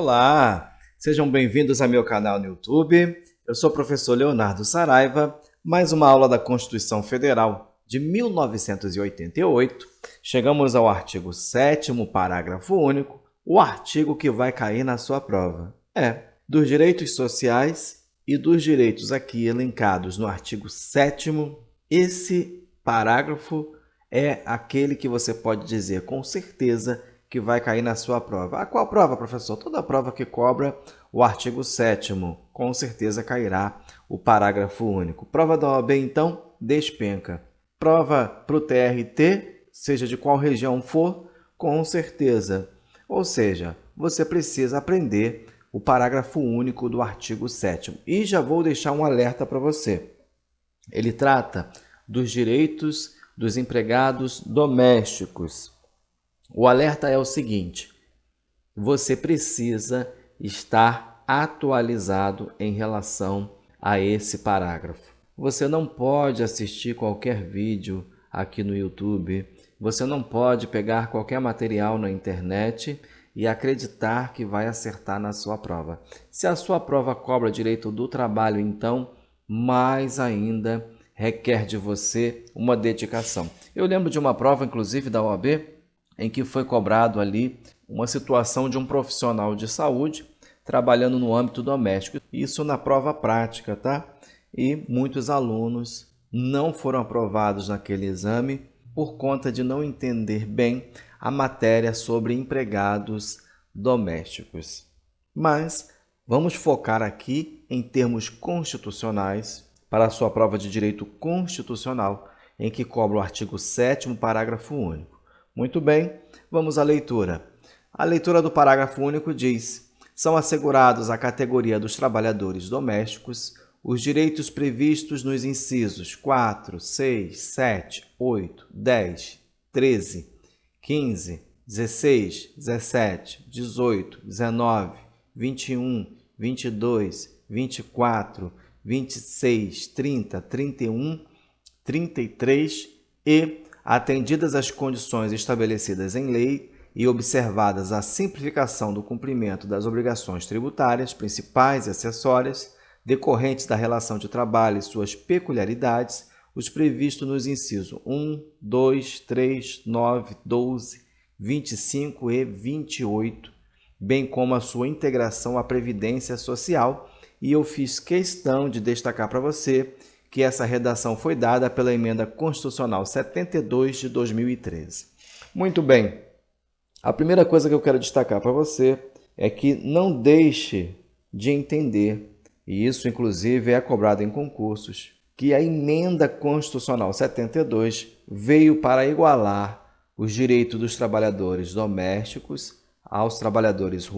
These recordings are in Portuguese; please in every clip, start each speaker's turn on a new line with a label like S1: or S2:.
S1: Olá, sejam bem-vindos ao meu canal no YouTube. Eu sou o professor Leonardo Saraiva, mais uma aula da Constituição Federal de 1988. Chegamos ao artigo 7º, parágrafo único, o artigo que vai cair na sua prova. Dos direitos sociais e dos direitos aqui elencados no artigo 7º, esse parágrafo é aquele que você pode dizer com certeza que vai cair na sua prova. Qual prova, professor? Toda prova que cobra o artigo 7º, com certeza cairá o parágrafo único. Prova da OAB, então, despenca. Prova para o TRT, seja de qual região for, com certeza. Ou seja, você precisa aprender o parágrafo único do artigo 7º. E já vou deixar um alerta para você. Ele trata dos direitos dos empregados domésticos. O alerta é o seguinte: você precisa estar atualizado em relação a esse parágrafo. Você não pode assistir qualquer vídeo aqui no YouTube, você não pode pegar qualquer material na internet e acreditar que vai acertar na sua prova. Se a sua prova cobra direito do trabalho, então, mais ainda requer de você uma dedicação. Eu lembro de uma prova, inclusive, da OAB, em que foi cobrado ali uma situação de um profissional de saúde trabalhando no âmbito doméstico. Isso na prova prática, tá? E muitos alunos não foram aprovados naquele exame por conta de não entender bem a matéria sobre empregados domésticos. Mas vamos focar aqui em termos constitucionais para a sua prova de direito constitucional, em que cobra o artigo 7º, parágrafo único. Muito bem, vamos à leitura. A leitura do parágrafo único diz: são assegurados à categoria dos trabalhadores domésticos os direitos previstos nos incisos 4, 6, 7, 8, 10, 13, 15, 16, 17, 18, 19, 21, 22, 24, 26, 30, 31, 33 e, atendidas as condições estabelecidas em lei e observadas a simplificação do cumprimento das obrigações tributárias, principais e acessórias, decorrentes da relação de trabalho e suas peculiaridades, os previstos nos incisos 1, 2, 3, 9, 12, 25 e 28, bem como a sua integração à Previdência Social, e eu fiz questão de destacar para você que essa redação foi dada pela Emenda Constitucional 72 de 2013. Muito bem, a primeira coisa que eu quero destacar para você é que não deixe de entender, e isso inclusive é cobrado em concursos, que a Emenda Constitucional 72 veio para igualar os direitos dos trabalhadores domésticos aos trabalhadores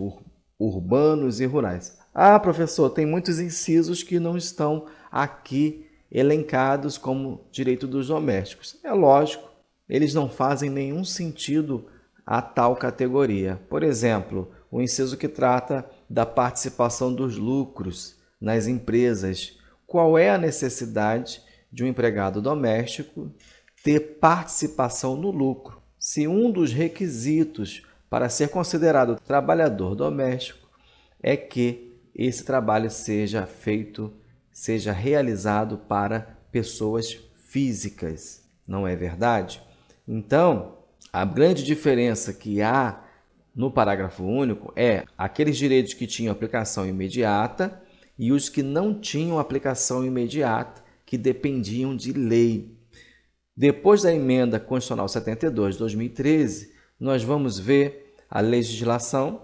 S1: urbanos e rurais. Professor, tem muitos incisos que não estão aqui elencados como direito dos domésticos. É lógico, eles não fazem nenhum sentido a tal categoria. Por exemplo, o inciso que trata da participação dos lucros nas empresas. Qual é a necessidade de um empregado doméstico ter participação no lucro, se um dos requisitos para ser considerado trabalhador doméstico é que esse trabalho seja realizado para pessoas físicas, não é verdade? Então, a grande diferença que há no parágrafo único é aqueles direitos que tinham aplicação imediata e os que não tinham aplicação imediata, que dependiam de lei. Depois da Emenda Constitucional 72 de 2013, nós vamos ver a legislação.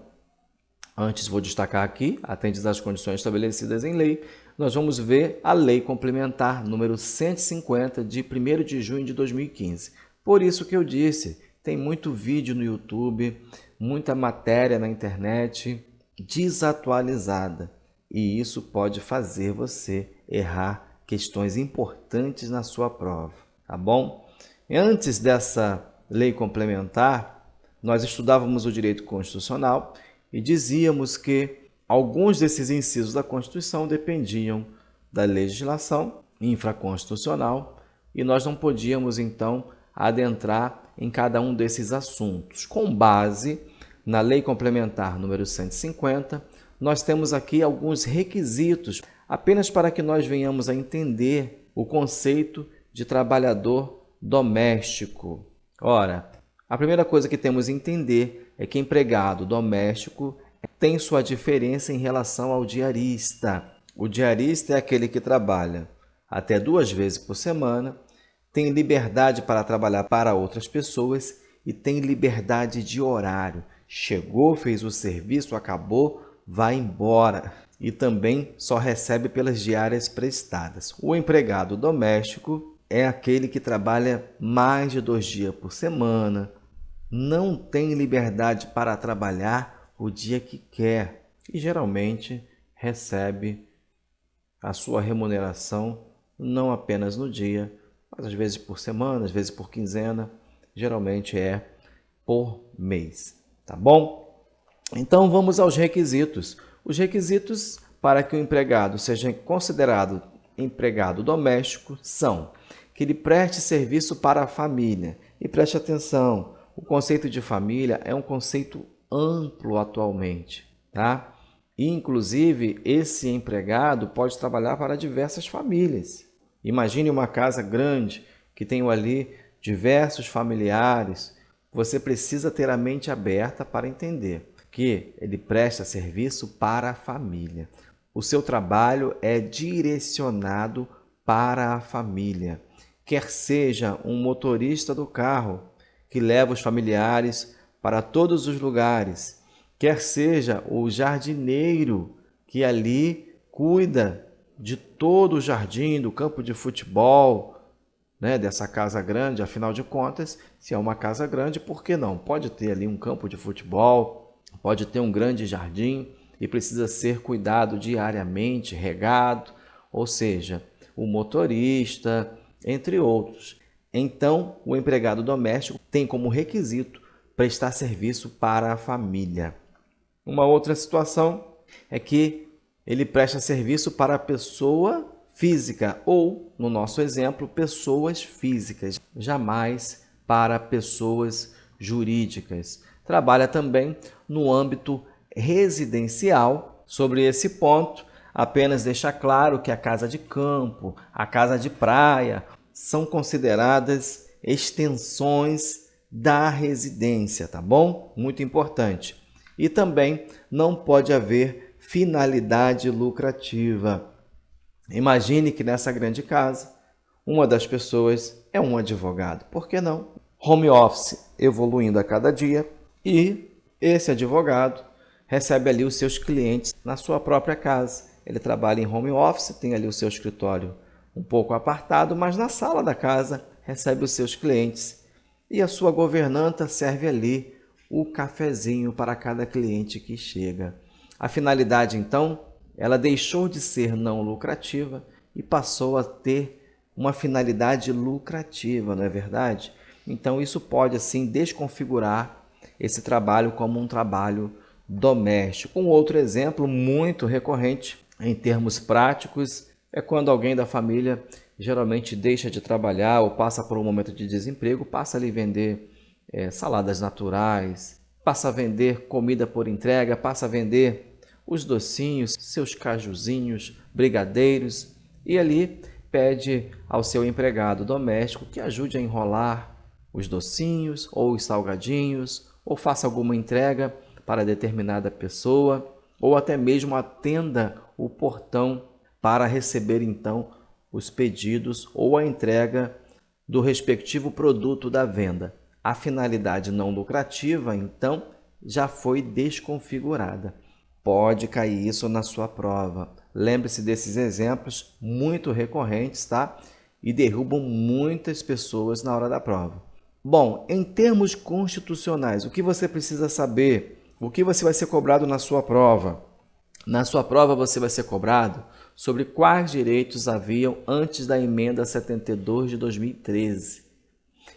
S1: Antes vou destacar aqui, atendidas às condições estabelecidas em lei, nós vamos ver a Lei Complementar número 150 de 1º de junho de 2015. Por isso que eu disse, tem muito vídeo no YouTube, muita matéria na internet desatualizada. E isso pode fazer você errar questões importantes na sua prova, tá bom? Antes dessa lei complementar, nós estudávamos o direito constitucional e dizíamos que alguns desses incisos da Constituição dependiam da legislação infraconstitucional e nós não podíamos, então, adentrar em cada um desses assuntos, com base na Lei Complementar número 150, nós temos aqui alguns requisitos, apenas para que nós venhamos a entender o conceito de trabalhador doméstico. Ora, a primeira coisa que temos que entender é que empregado doméstico tem sua diferença em relação ao diarista. O diarista é aquele que trabalha até 2 vezes por semana, tem liberdade para trabalhar para outras pessoas e tem liberdade de horário. Chegou, fez o serviço, acabou, vai embora. E também só recebe pelas diárias prestadas. O empregado doméstico é aquele que trabalha mais de 2 dias por semana, não tem liberdade para trabalhar o dia que quer e geralmente recebe a sua remuneração não apenas no dia, mas às vezes por semana, às vezes por quinzena, geralmente é por mês, tá bom? Então vamos aos requisitos. Os requisitos para que o empregado seja considerado empregado doméstico são que ele preste serviço para a família. E preste atenção, o conceito de família é um conceito amplo atualmente, tá? E, inclusive, esse empregado pode trabalhar para diversas famílias. Imagine uma casa grande que tem ali diversos familiares. Você precisa ter a mente aberta para entender que ele presta serviço para a família. O seu trabalho é direcionado para a família. Quer seja um motorista do carro que leva os familiares para todos os lugares, quer seja o jardineiro que ali cuida de todo o jardim, do campo de futebol, né, dessa casa grande. Afinal de contas, se é uma casa grande, por que não? Pode ter ali um campo de futebol, pode ter um grande jardim e precisa ser cuidado diariamente, regado, ou seja, o motorista, entre outros. Então, o empregado doméstico tem como requisito prestar serviço para a família. Uma outra situação é que ele presta serviço para a pessoa física ou, no nosso exemplo, pessoas físicas, jamais para pessoas jurídicas. Trabalha também no âmbito residencial. Sobre esse ponto, apenas deixa claro que a casa de campo, a casa de praia, são consideradas extensões da residência, tá bom? Muito importante. E também não pode haver finalidade lucrativa. Imagine que nessa grande casa, uma das pessoas é um advogado. Por que não? Home office evoluindo a cada dia e esse advogado recebe ali os seus clientes na sua própria casa. Ele trabalha em home office, tem ali o seu escritório um pouco apartado, mas na sala da casa recebe os seus clientes e a sua governanta serve ali o cafezinho para cada cliente que chega. A finalidade, então, ela deixou de ser não lucrativa e passou a ter uma finalidade lucrativa, não é verdade? Então, isso pode, assim, desconfigurar esse trabalho como um trabalho doméstico. Um outro exemplo muito recorrente em termos práticos é quando alguém da família geralmente deixa de trabalhar ou passa por um momento de desemprego, passa ali a vender saladas naturais, passa a vender comida por entrega, passa a vender os docinhos, seus cajuzinhos, brigadeiros e ali pede ao seu empregado doméstico que ajude a enrolar os docinhos ou os salgadinhos ou faça alguma entrega para determinada pessoa ou até mesmo atenda o portão para receber então os pedidos ou a entrega do respectivo produto da venda. A finalidade não lucrativa, então, já foi desconfigurada. Pode cair isso na sua prova. Lembre-se desses exemplos muito recorrentes, tá? E derrubam muitas pessoas na hora da prova. Bom, em termos constitucionais, o que você precisa saber? O que você vai ser cobrado na sua prova? Na sua prova você vai ser cobrado sobre quais direitos haviam antes da emenda 72 de 2013.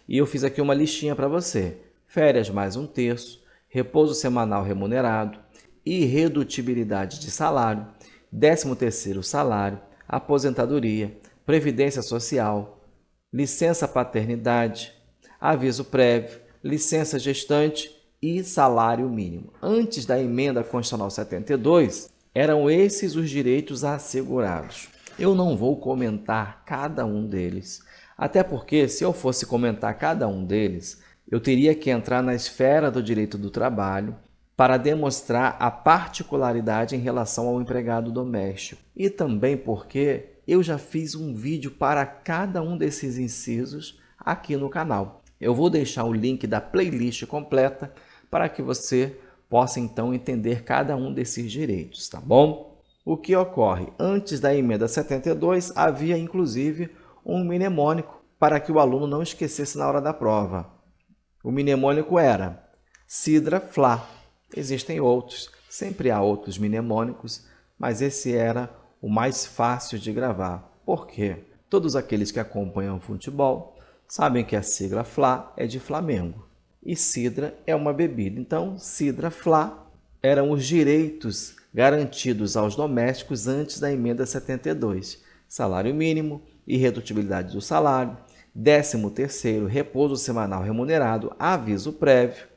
S1: E eu fiz aqui uma listinha para você. Férias mais 1/3, repouso semanal remunerado, irredutibilidade de salário, 13º salário, aposentadoria, previdência social, licença paternidade, aviso prévio, licença gestante e salário mínimo. Antes da emenda constitucional 72, eram esses os direitos assegurados. Eu não vou comentar cada um deles, até porque se eu fosse comentar cada um deles, eu teria que entrar na esfera do direito do trabalho para demonstrar a particularidade em relação ao empregado doméstico. E também porque eu já fiz um vídeo para cada um desses incisos aqui no canal. Eu vou deixar o link da playlist completa para que você possa então entender cada um desses direitos, tá bom? O que ocorre? Antes da emenda 72, havia inclusive um mnemônico para que o aluno não esquecesse na hora da prova. O mnemônico era Sidra Flá. Existem outros, sempre há outros mnemônicos, mas esse era o mais fácil de gravar. Por quê? Todos aqueles que acompanham futebol sabem que a sigla Flá é de Flamengo e Sidra é uma bebida. Então, Sidra Flá eram os direitos garantidos aos domésticos antes da emenda 72. Salário mínimo, irredutibilidade do salário, 13º, repouso semanal remunerado, aviso prévio,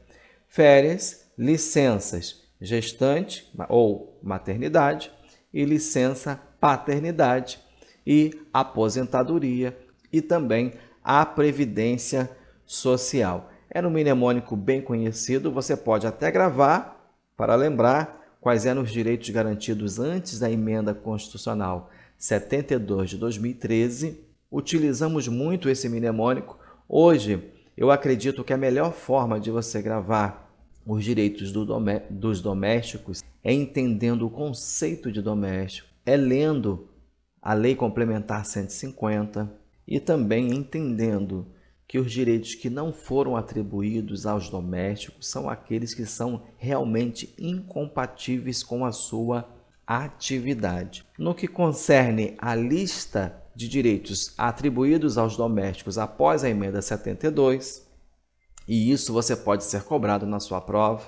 S1: férias, licenças gestante ou maternidade e licença paternidade e aposentadoria e também a previdência social. Era um mnemônico bem conhecido, você pode até gravar para lembrar quais eram os direitos garantidos antes da emenda constitucional 72 de 2013. Utilizamos muito esse mnemônico. Hoje, eu acredito que a melhor forma de você gravar os direitos dos domésticos é entendendo o conceito de doméstico, é lendo a Lei Complementar 150 e também entendendo que os direitos que não foram atribuídos aos domésticos são aqueles que são realmente incompatíveis com a sua atividade. No que concerne à lista de direitos atribuídos aos domésticos após a emenda 72, e isso você pode ser cobrado na sua prova,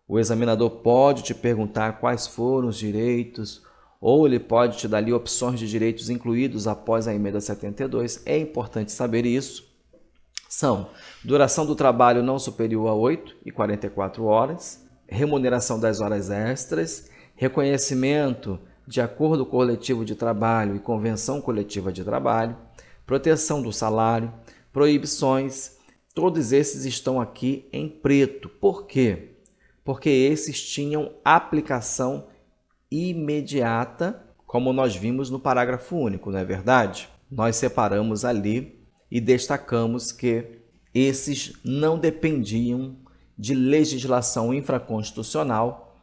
S1: o examinador pode te perguntar quais foram os direitos, ou ele pode te dar ali opções de direitos incluídos após a emenda 72. É importante saber isso. São duração do trabalho não superior a 8 e 44 horas, remuneração das horas extras, reconhecimento de acordo coletivo de trabalho e convenção coletiva de trabalho, proteção do salário, proibições, todos esses estão aqui em preto. Por quê? Porque esses tinham aplicação imediata, como nós vimos no parágrafo único, não é verdade? Nós separamos ali e destacamos que esses não dependiam de legislação infraconstitucional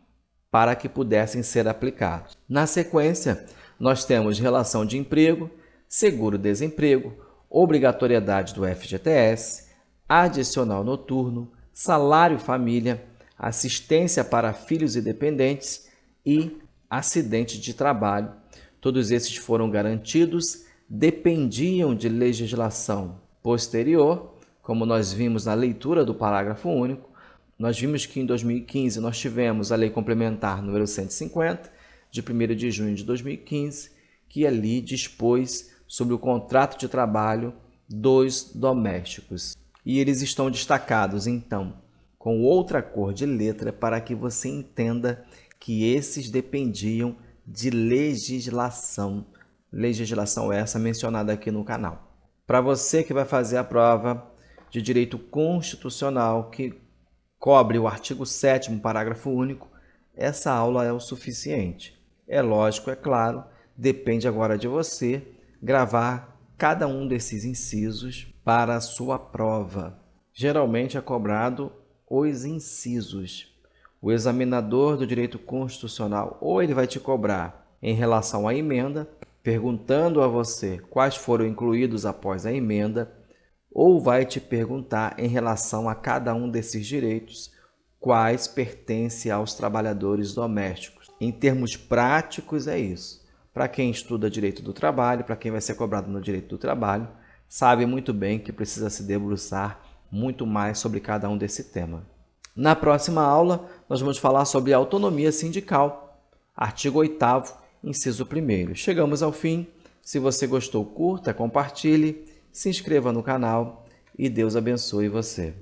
S1: para que pudessem ser aplicados. Na sequência, nós temos relação de emprego, seguro-desemprego, obrigatoriedade do FGTS, adicional noturno, salário família, assistência para filhos e dependentes e acidente de trabalho. Todos esses foram garantidos, dependiam de legislação posterior, como nós vimos na leitura do parágrafo único. Nós vimos que em 2015 nós tivemos a Lei Complementar número 150, de 1º de junho de 2015, que ali dispôs sobre o contrato de trabalho dos domésticos. E eles estão destacados, então, com outra cor de letra para que você entenda que esses dependiam de legislação. Legislação essa mencionada aqui no canal. Para você que vai fazer a prova de direito constitucional, que cobre o artigo 7º, parágrafo único, essa aula é o suficiente. É lógico, é claro, depende agora de você gravar cada um desses incisos para a sua prova. Geralmente é cobrado os incisos. O examinador do direito constitucional, ou ele vai te cobrar em relação à emenda, perguntando a você quais foram incluídos após a emenda, ou vai te perguntar em relação a cada um desses direitos, quais pertencem aos trabalhadores domésticos. Em termos práticos, é isso. Para quem estuda direito do trabalho, para quem vai ser cobrado no direito do trabalho, sabe muito bem que precisa se debruçar muito mais sobre cada um desse tema. Na próxima aula, nós vamos falar sobre autonomia sindical, artigo 8º, inciso 1º. Chegamos ao fim. Se você gostou, curta, compartilhe, se inscreva no canal e Deus abençoe você.